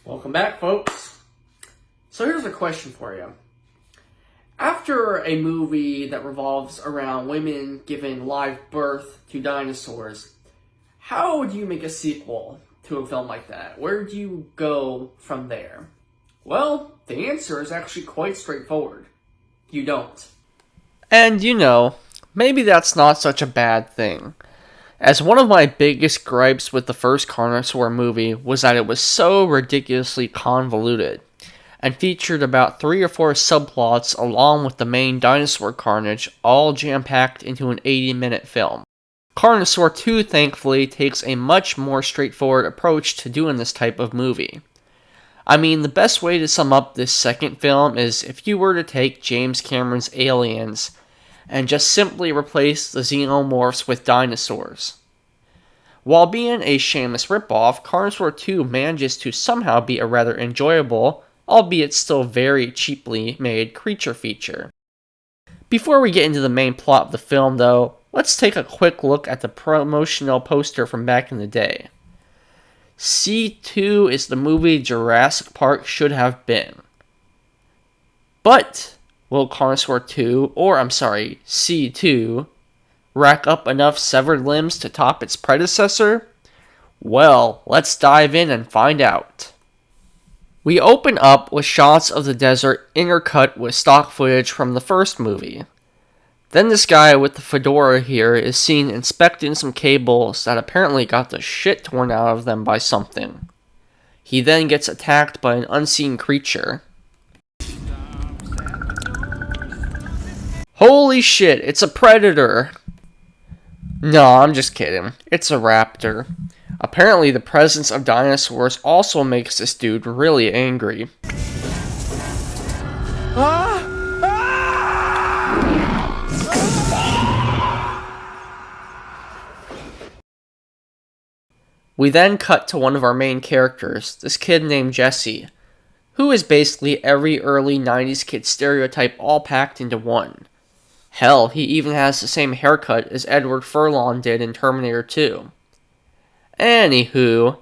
Welcome back, folks. So here's a question for you. After a movie that revolves around women giving live birth to dinosaurs, how would you make a sequel to a film like that? Where do you go from there? Well, the answer is actually quite straightforward. You don't. And maybe that's not such a bad thing. As one of my biggest gripes with the first Carnosaur movie was that it was so ridiculously convoluted, and featured about 3 or 4 subplots along with the main dinosaur carnage, all jam-packed into an 80-minute film. Carnosaur 2, thankfully, takes a much more straightforward approach to doing this type of movie. I mean, the best way to sum up this second film is if you were to take James Cameron's Aliens and just simply replace the xenomorphs with dinosaurs. While being a shameless ripoff, Carnosaur 2 manages to somehow be a rather enjoyable, albeit still very cheaply made creature feature. Before we get into the main plot of the film though, let's take a quick look at the promotional poster from back in the day. C2 is the movie Jurassic Park should have been. But will Carnosaur 2, C2, rack up enough severed limbs to top its predecessor? Well, let's dive in and find out. We open up with shots of the desert intercut with stock footage from the first movie. Then this guy with the fedora here is seen inspecting some cables that apparently got the shit torn out of them by something. He then gets attacked by an unseen creature. Holy shit, it's a predator! No, I'm just kidding. It's a raptor. Apparently the presence of dinosaurs also makes this dude really angry. We then cut to one of our main characters, this kid named Jesse, who is basically every early 90s kid stereotype all packed into one. Hell, he even has the same haircut as Edward Furlong did in Terminator 2. Anywho,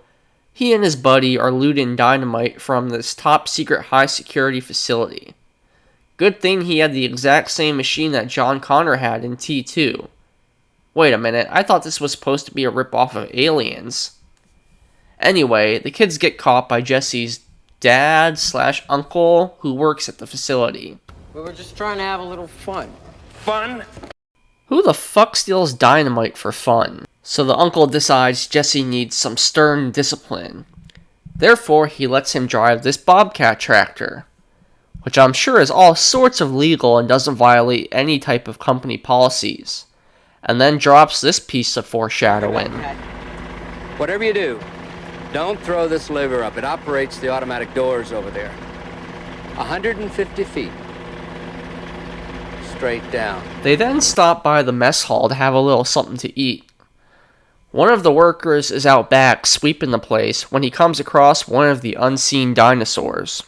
he and his buddy are looting dynamite from this top secret high security facility. Good thing he had the exact same machine that John Connor had in T2. Wait a minute, I thought this was supposed to be a ripoff of Aliens. Anyway, the kids get caught by Jesse's dad/uncle who works at the facility. We were just trying to have a little fun. Fun? Who the fuck steals dynamite for fun? So the uncle decides Jesse needs some stern discipline. Therefore, he lets him drive this Bobcat tractor, which I'm sure is all sorts of legal and doesn't violate any type of company policies. And then drops this piece of foreshadowing. Whatever you do, don't throw this lever up. It operates the automatic doors over there. 150 feet. Straight down. They then stop by the mess hall to have a little something to eat. One of the workers is out back sweeping the place when he comes across one of the unseen dinosaurs.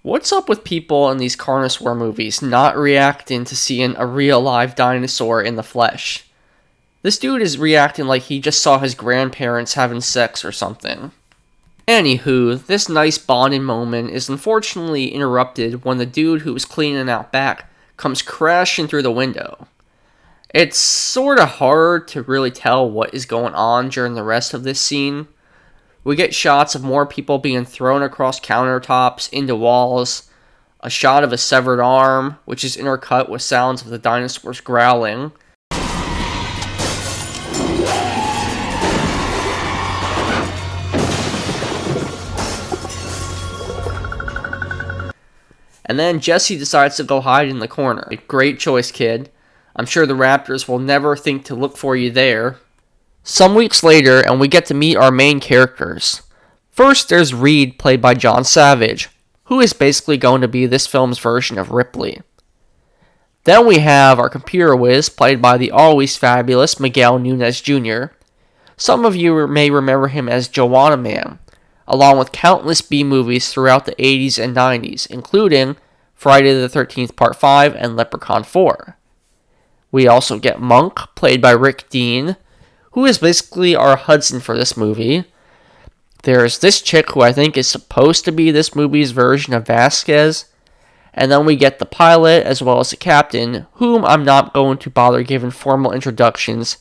What's up with people in these Carnosaur movies not reacting to seeing a real live dinosaur in the flesh? This dude is reacting like he just saw his grandparents having sex or something. Anywho, this nice bonding moment is unfortunately interrupted when the dude who was cleaning out back comes crashing through the window. It's sorta hard to really tell what is going on during the rest of this scene. We get shots of more people being thrown across countertops, into walls, a shot of a severed arm, which is intercut with sounds of the dinosaurs growling. And then Jesse decides to go hide in the corner. Great choice, kid. I'm sure the raptors will never think to look for you there. Some weeks later, and we get to meet our main characters. First, there's Reed, played by John Savage, who is basically going to be this film's version of Ripley. Then we have our computer whiz, played by the always fabulous Miguel Nunez Jr. Some of you may remember him as Joanna Man, along with countless B-movies throughout the 80s and 90s, including Friday the 13th Part 5 and Leprechaun 4. We also get Monk, played by Rick Dean, who is basically our Hudson for this movie. There's this chick who I think is supposed to be this movie's version of Vasquez. And then we get the pilot as well as the captain, whom I'm not going to bother giving formal introductions,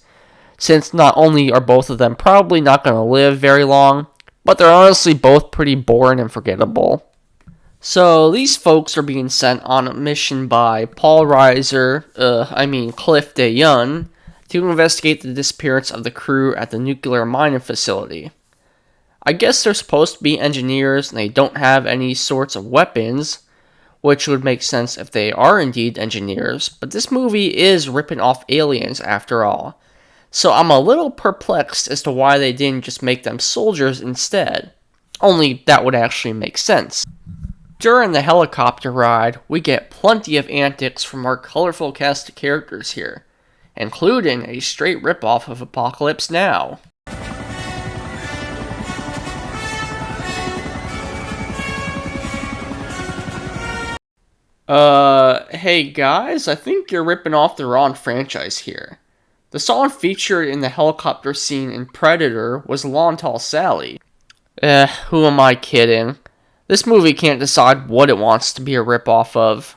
since not only are both of them probably not going to live very long, but they're honestly both pretty boring and forgettable. So these folks are being sent on a mission by Paul Reiser, Cliff DeYoung, to investigate the disappearance of the crew at the nuclear mining facility. I guess they're supposed to be engineers and they don't have any sorts of weapons, which would make sense if they are indeed engineers, but this movie is ripping off Aliens after all. So I'm a little perplexed as to why they didn't just make them soldiers instead. Only that would actually make sense. During the helicopter ride, we get plenty of antics from our colorful cast of characters here, including a straight ripoff of Apocalypse Now. Hey guys, I think you're ripping off the wrong franchise here. The song featured in the helicopter scene in Predator was Long Tall Sally. Who am I kidding? This movie can't decide what it wants to be a ripoff of.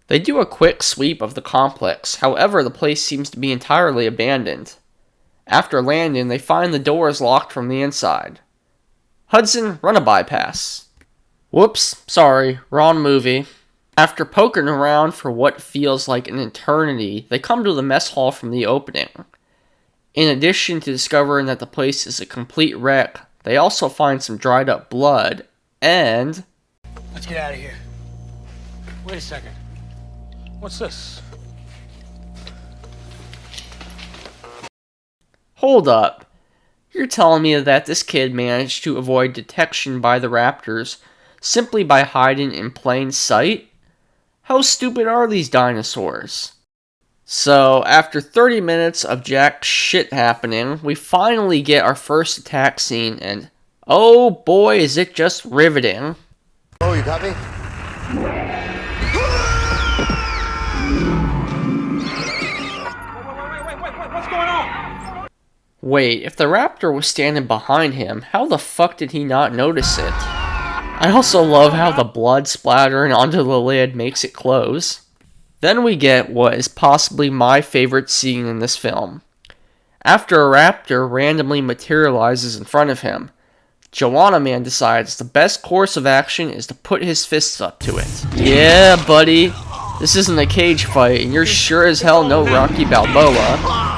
They do a quick sweep of the complex, however the place seems to be entirely abandoned. After landing, they find the doors locked from the inside. Hudson, run a bypass. Whoops, sorry, wrong movie. After poking around for what feels like an eternity, they come to the mess hall from the opening. In addition to discovering that the place is a complete wreck, they also find some dried up blood, and... Let's get out of here. Wait a second. What's this? Hold up. You're telling me that this kid managed to avoid detection by the raptors simply by hiding in plain sight? How stupid are these dinosaurs? So, after 30 minutes of jack shit happening, we finally get our first attack scene, and oh boy is it just riveting. Oh, you copy? What's going on? Wait, if the raptor was standing behind him, how the fuck did he not notice it? I also love how the blood splattering onto the lid makes it close. Then we get what is possibly my favorite scene in this film. After a raptor randomly materializes in front of him, Joanna Man decides the best course of action is to put his fists up to it. Yeah, buddy, this isn't a cage fight, and you're sure as hell no Rocky Balboa.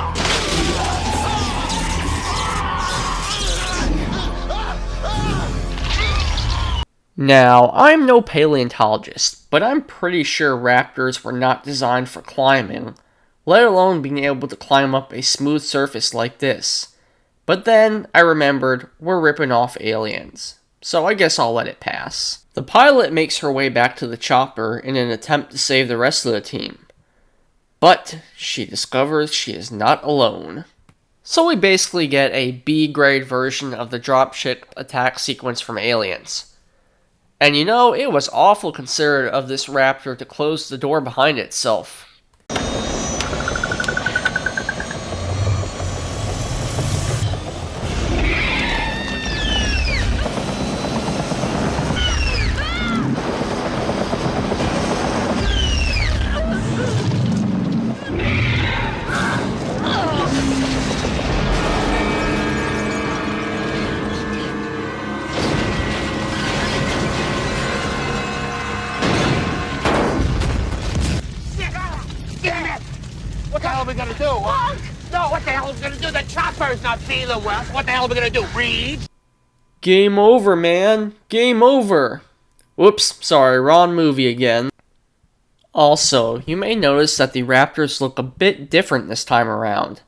Now, I'm no paleontologist, but I'm pretty sure raptors were not designed for climbing, let alone being able to climb up a smooth surface like this. But then, I remembered, we're ripping off Aliens, so I guess I'll let it pass. The pilot makes her way back to the chopper in an attempt to save the rest of the team. But, she discovers she is not alone. So we basically get a B-grade version of the dropship attack sequence from Aliens. And you know, it was awful considerate of this raptor to close the door behind itself. What the hell are we gonna do? What? No, what the hell are we gonna do? The chopper's not feeling well. What the hell are we gonna do? Read? Game over, man. Game over. Whoops, sorry, wrong movie again. Also, you may notice that the raptors look a bit different this time around.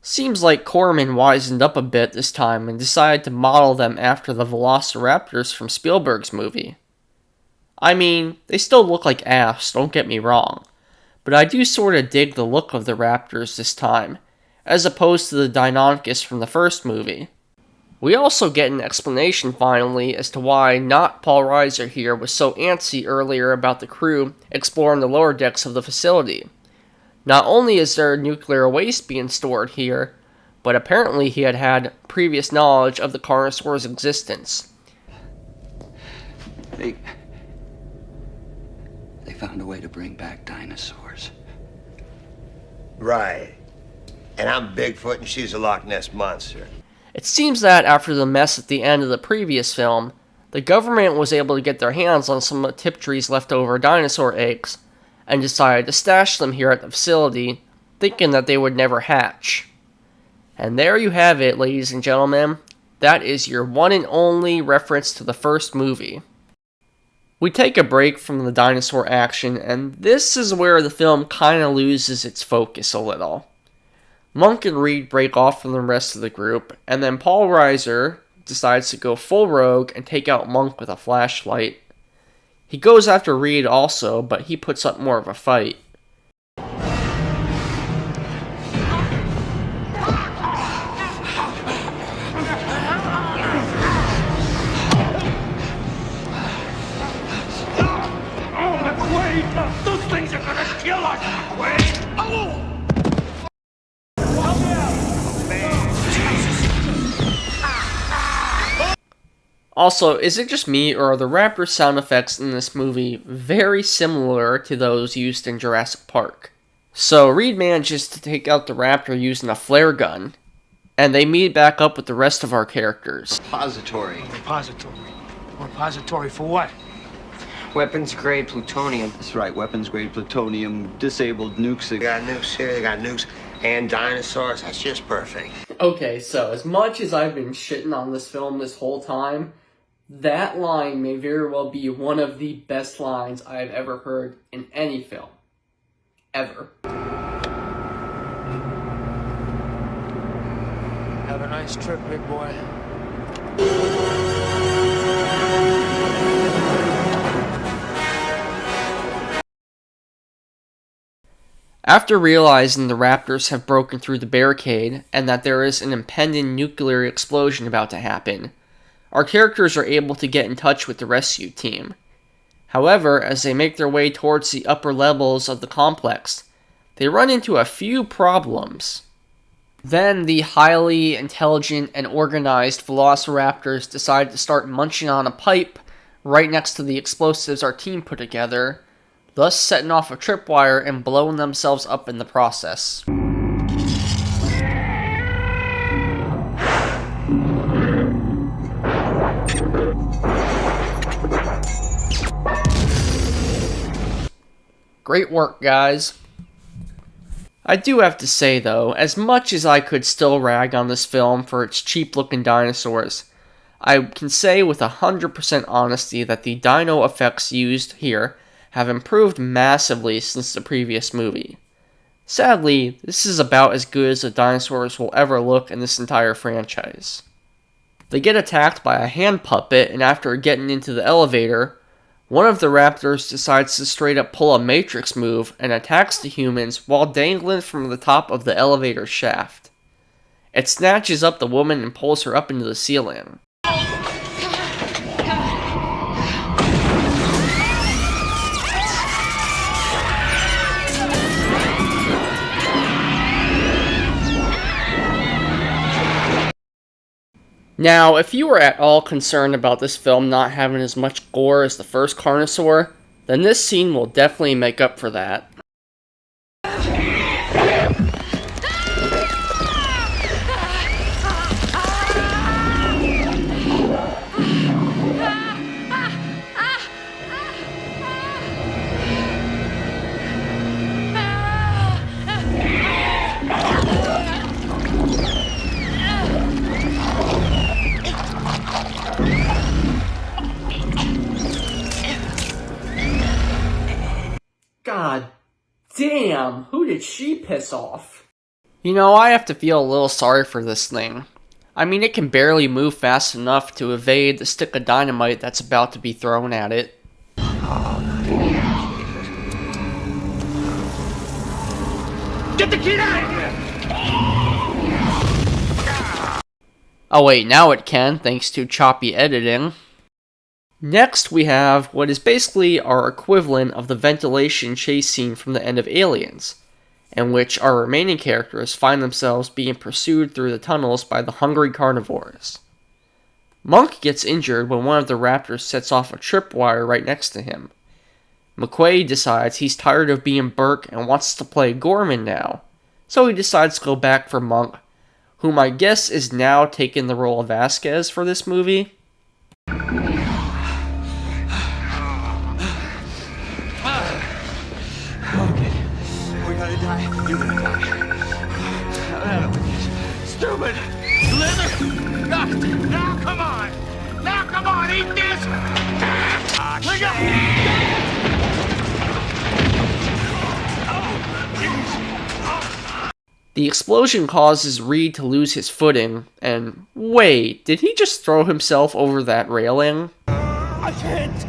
Seems like Corman wisened up a bit this time and decided to model them after the velociraptors from Spielberg's movie. I mean, they still look like ass, don't get me wrong, but I do sorta dig the look of the raptors this time, as opposed to the Deinonychus from the first movie. We also get an explanation finally as to why not Paul Reiser here was so antsy earlier about the crew exploring the lower decks of the facility. Not only is there nuclear waste being stored here, but apparently he had had previous knowledge of the Carnosaur's existence. They found a way to bring back dinosaurs. Right. And I'm Bigfoot and she's a Loch Ness Monster. It seems that after the mess at the end of the previous film, the government was able to get their hands on some of Tiptree's leftover dinosaur eggs, and decided to stash them here at the facility, thinking that they would never hatch. And there you have it, ladies and gentlemen. That is your one and only reference to the first movie. We take a break from the dinosaur action, and this is where the film kind of loses its focus a little. Monk and Reed break off from the rest of the group, and then Paul Reiser decides to go full rogue and take out Monk with a flashlight. He goes after Reed also, but he puts up more of a fight. Those things are gonna kill us, McQuaid! Oh! Also, is it just me, or are the raptor sound effects in this movie very similar to those used in Jurassic Park? So Reed manages to take out the raptor using a flare gun, and they meet back up with the rest of our characters. Repository. Repository. Repository for what? Weapons-grade plutonium. That's right, weapons-grade plutonium, disabled nukes. They got nukes here, they got nukes and dinosaurs. That's just perfect. Okay, so as much as I've been shitting on this film this whole time, that line may very well be one of the best lines I've ever heard in any film. Ever. Have a nice trip, big boy. After realizing the raptors have broken through the barricade and that there is an impending nuclear explosion about to happen, our characters are able to get in touch with the rescue team. However, as they make their way towards the upper levels of the complex, they run into a few problems. Then the highly intelligent and organized velociraptors decide to start munching on a pipe right next to the explosives our team put together, thus setting off a tripwire and blowing themselves up in the process. Great work, guys. I do have to say though, as much as I could still rag on this film for its cheap looking dinosaurs, I can say with 100% honesty that the dino effects used here have improved massively since the previous movie. Sadly, this is about as good as the dinosaurs will ever look in this entire franchise. They get attacked by a hand puppet, and after getting into the elevator, one of the raptors decides to straight up pull a Matrix move and attacks the humans while dangling from the top of the elevator shaft. It snatches up the woman and pulls her up into the ceiling. Now, if you were at all concerned about this film not having as much gore as the first Carnosaur, then this scene will definitely make up for that. God damn, who did she piss off? You know, I have to feel a little sorry for this thing. I mean, it can barely move fast enough to evade the stick of dynamite that's about to be thrown at it. Get the kid out of here! Oh wait, now it can, thanks to choppy editing. Next, we have what is basically our equivalent of the ventilation chase scene from the end of Aliens. in which our remaining characters find themselves being pursued through the tunnels by the hungry carnivores. Monk gets injured when one of the raptors sets off a tripwire right next to him. McQuaid decides he's tired of being Burke and wants to play Gorman now, so he decides to go back for Monk, whom I guess is now taking the role of Vasquez for this movie. We're gonna die. You're gonna die. Stupid! Slither! Now come on! Now come on, eat this! Look up! The explosion causes Reed to lose his footing, and wait, did he just throw himself over that railing? I can't!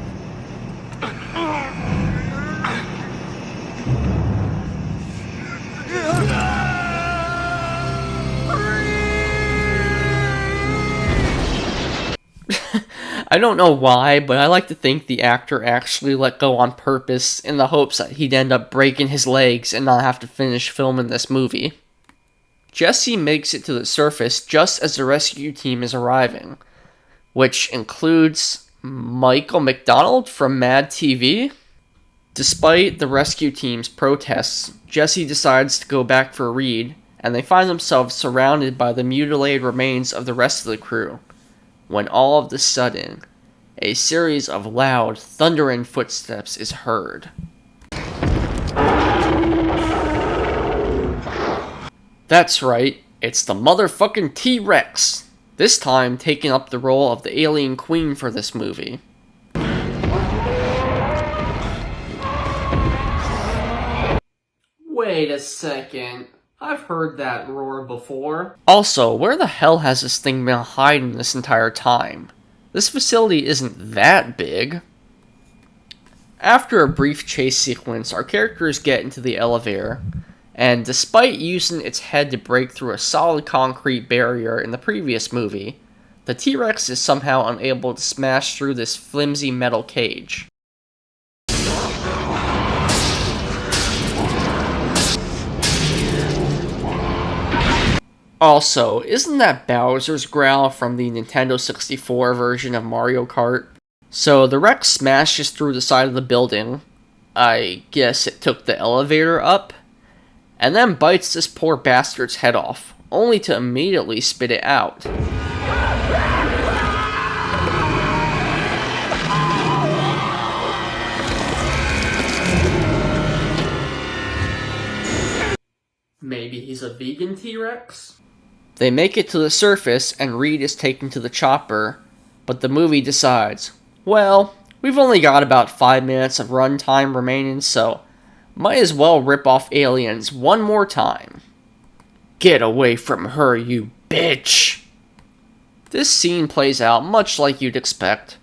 I don't know why, but I like to think the actor actually let go on purpose in the hopes that he'd end up breaking his legs and not have to finish filming this movie. Jesse makes it to the surface just as the rescue team is arriving, which includes Michael McDonald from Mad TV. Despite the rescue team's protests, Jesse decides to go back for Reed, and they find themselves surrounded by the mutilated remains of the rest of the crew, when all of a sudden, a series of loud, thundering footsteps is heard. That's right, it's the motherfucking T-Rex, this time taking up the role of the alien queen for this movie. Wait a second. I've heard that roar before. Also, where the hell has this thing been hiding this entire time? This facility isn't that big. After a brief chase sequence, our characters get into the elevator, and despite using its head to break through a solid concrete barrier in the previous movie, the T-Rex is somehow unable to smash through this flimsy metal cage. Also, isn't that Bowser's growl from the Nintendo 64 version of Mario Kart? So the Rex smashes through the side of the building, I guess it took the elevator up, and then bites this poor bastard's head off, only to immediately spit it out. Maybe he's a vegan T-Rex? They make it to the surface and Reed is taken to the chopper, but the movie decides, well, we've only got about 5 minutes of runtime remaining, so might as well rip off aliens one more time. Get away from her, you bitch! This scene plays out much like you'd expect.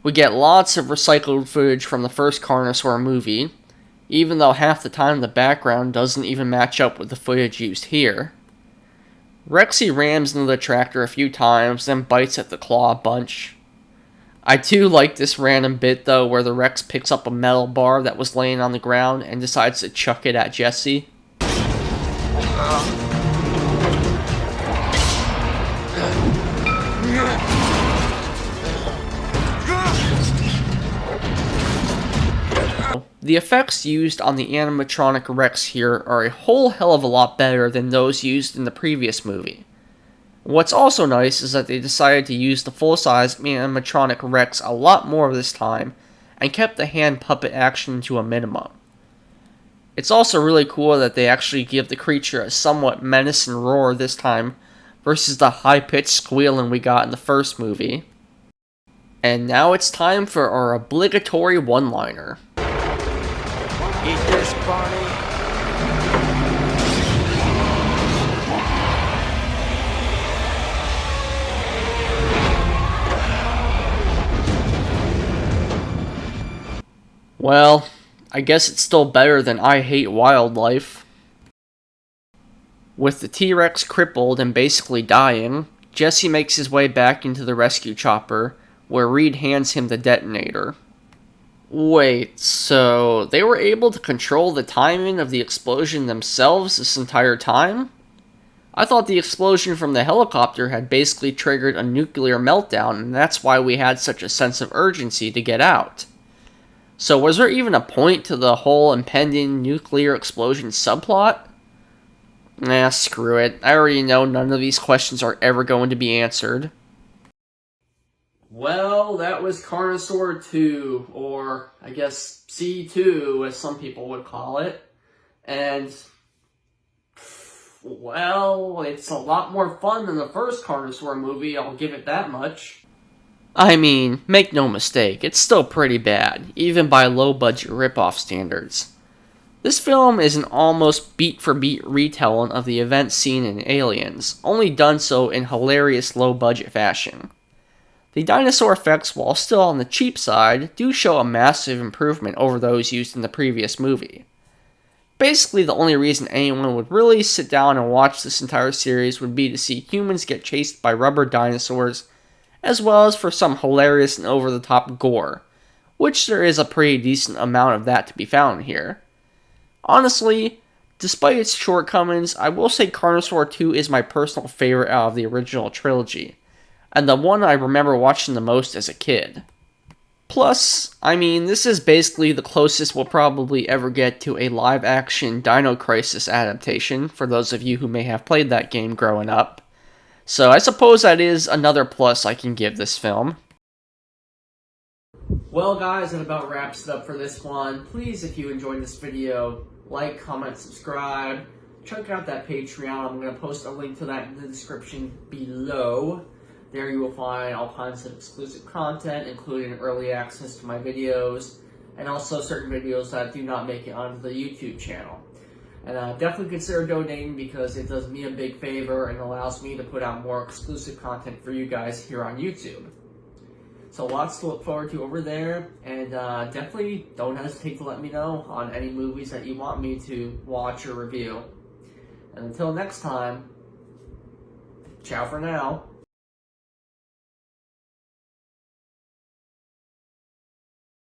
We get lots of recycled footage from the first Carnosaur movie, even though half the time the background doesn't even match up with the footage used here. Rexy rams into the tractor a few times, then bites at the claw a bunch. I do like this random bit though where the Rex picks up a metal bar that was laying on the ground and decides to chuck it at Jesse. The effects used on the animatronic Rex here are a whole hell of a lot better than those used in the previous movie. What's also nice is that they decided to use the full-size animatronic Rex a lot more this time, and kept the hand puppet action to a minimum. It's also really cool that they actually give the creature a somewhat menacing roar this time, versus the high-pitched squealing we got in the first movie. And now it's time for our obligatory one-liner. Eat this, Barney. Well, I guess it's still better than I hate wildlife. With the T-Rex crippled and basically dying, Jesse makes his way back into the rescue chopper, where Reed hands him the detonator. Wait, so they were able to control the timing of the explosion themselves this entire time? I thought the explosion from the helicopter had basically triggered a nuclear meltdown, and that's why we had such a sense of urgency to get out. So was there even a point to the whole impending nuclear explosion subplot? Nah, screw it. I already know none of these questions are ever going to be answered. Well, that was Carnosaur 2, or I guess C2, as some people would call it. And, well, it's a lot more fun than the first Carnosaur movie, I'll give it that much. I mean, make no mistake, it's still pretty bad, even by low-budget ripoff standards. This film is an almost beat-for-beat retelling of the events seen in Aliens, only done so in hilarious low-budget fashion. The dinosaur effects, while still on the cheap side, do show a massive improvement over those used in the previous movie. Basically, the only reason anyone would really sit down and watch this entire series would be to see humans get chased by rubber dinosaurs, as well as for some hilarious and over-the-top gore, which there is a pretty decent amount of that to be found here. Honestly, despite its shortcomings, I will say Carnosaur 2 is my personal favorite out of the original trilogy, and the one I remember watching the most as a kid. Plus, I mean, this is basically the closest we'll probably ever get to a live-action Dino Crisis adaptation, for those of you who may have played that game growing up. So I suppose that is another plus I can give this film. Well, guys, that about wraps it up for this one. Please, if you enjoyed this video, like, comment, subscribe. Check out that Patreon. I'm going to post a link to that in the description below. There you will find all kinds of exclusive content, including early access to my videos, and also certain videos that do not make it onto the YouTube channel. And definitely consider donating, because it does me a big favor and allows me to put out more exclusive content for you guys here on YouTube. So lots to look forward to over there, and definitely don't hesitate to let me know on any movies that you want me to watch or review. And until next time, ciao for now.